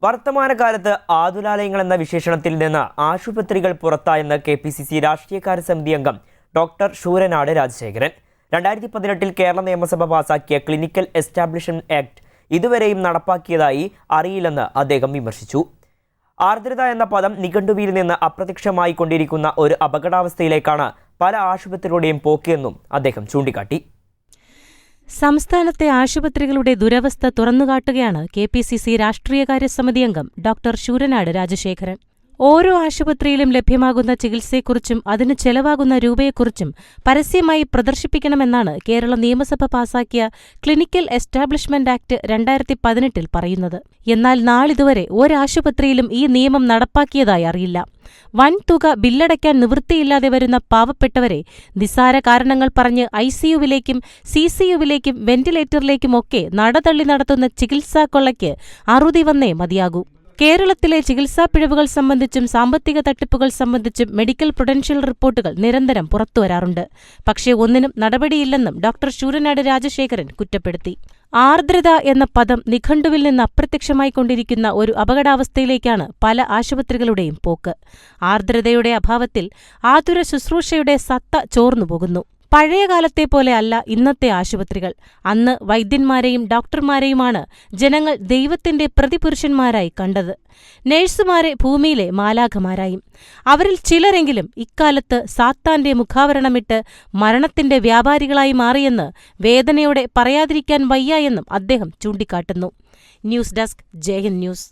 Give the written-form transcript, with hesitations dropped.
വർത്തമാനകാലത്ത് ആതുരാലയങ്ങൾ എന്ന വിശേഷണത്തിൽ നിന്ന് ആശുപത്രികൾ പുറത്തായെന്ന് KPCC രാഷ്ട്രീയകാര്യ സമിതി അംഗം ഡോക്ടർ ശൂരനാട് രാജശേഖരൻ 2018 കേരള നിയമസഭ പാസാക്കിയ ക്ലിനിക്കൽ എസ്റ്റാബ്ലിഷ്മെന്റ് ആക്ട് ഇതുവരെയും നടപ്പാക്കിയതായി അറിയില്ലെന്ന് അദ്ദേഹം വിമർശിച്ചു. ആർദ്രത എന്ന പദം നിഘണ്ടുവിൽ നിന്ന് അപ്രത്യക്ഷമായി കൊണ്ടിരിക്കുന്ന ഒരു അപകടാവസ്ഥയിലേക്കാണ് പല ആശുപത്രികളുടെയും പോക്കെന്നും അദ്ദേഹം ചൂണ്ടിക്കാട്ടി. സംസ്ഥാനത്തെ ആശുപത്രികളുടെ ദുരവസ്ഥ തുറന്നുകാട്ടുകയാണ് KPCC രാഷ്ട്രീയകാര്യ സമിതി അംഗം ഡോക്ടർ ശൂരനാട് രാജശേഖരൻ. ഓരോ ആശുപത്രിയിലും ലഭ്യമാകുന്ന ചികിത്സയെക്കുറിച്ചും അതിന് ചെലവാകുന്ന രൂപയെക്കുറിച്ചും പരസ്യമായി പ്രദർശിപ്പിക്കണമെന്നാണ് കേരള നിയമസഭ പാസാക്കിയ ക്ലിനിക്കൽ എസ്റ്റാബ്ലിഷ്മെന്റ് ആക്ട് 2018 പറയുന്നത്. എന്നാൽ നാളിതുവരെ ഒരാശുപത്രിയിലും ഈ നിയമം നടപ്പാക്കിയതായി അറിയില്ല. വൻതുക ബില്ലടയ്ക്കാൻ നിവൃത്തിയില്ലാതെ വരുന്ന പാവപ്പെട്ടവരെ നിസ്സാര കാരണങ്ങൾ പറഞ്ഞ് ICUവിലേക്കും CCUവിലേക്കും വെന്റിലേറ്ററിലേക്കുമൊക്കെ നടതള്ളി നടത്തുന്ന ചികിത്സാക്കൊള്ളയ്ക്ക് അറുതി വന്നേ മതിയാകൂ. കേരളത്തിലെ ചികിത്സാപ്പിഴവുകൾ സംബന്ധിച്ചും സാമ്പത്തിക തട്ടിപ്പുകൾ സംബന്ധിച്ചും മെഡിക്കൽ പ്രുഡൻഷ്യൽ റിപ്പോർട്ടുകൾ നിരന്തരം പുറത്തുവരാറുണ്ട്. പക്ഷേ ഒന്നിനും നടപടിയില്ലെന്നും ഡോക്ടർ ശൂരനാട് രാജശേഖരൻ കുറ്റപ്പെടുത്തി. ആർദ്രത എന്ന പദം നിഘണ്ടുവിൽ നിന്ന് അപ്രത്യക്ഷമായിക്കൊണ്ടിരിക്കുന്ന ഒരു അപകടാവസ്ഥയിലേക്കാണ് പല ആശുപത്രികളുടെയും പോക്ക്. ആർദ്രതയുടെ അഭാവത്തിൽ ആതുര ശുശ്രൂഷയുടെ സത്ത ചോർന്നുപോകുന്നു. പഴയകാലത്തെ പോലെ അല്ല ഇന്നത്തെ ആശുപത്രികൾ. അന്ന് വൈദ്യന്മാരെയും ഡോക്ടർമാരെയുമാണ് ജനങ്ങൾ ദൈവത്തിന്റെ പ്രതിപുരുഷന്മാരായി കണ്ടത്. നഴ്സുമാരെ ഭൂമിയിലെ മാലാഖമാരായും. അവരിൽ ചിലരെങ്കിലും ഇക്കാലത്ത് സാത്താന്റെ മുഖാവരണമിട്ട് മരണത്തിന്റെ വ്യാപാരികളായി മാറിയെന്ന് വേദനയോടെ പറയാതിരിക്കാൻ വയ്യ എന്നും അദ്ദേഹം ചൂണ്ടിക്കാട്ടുന്നു. News desk, Jaihind news.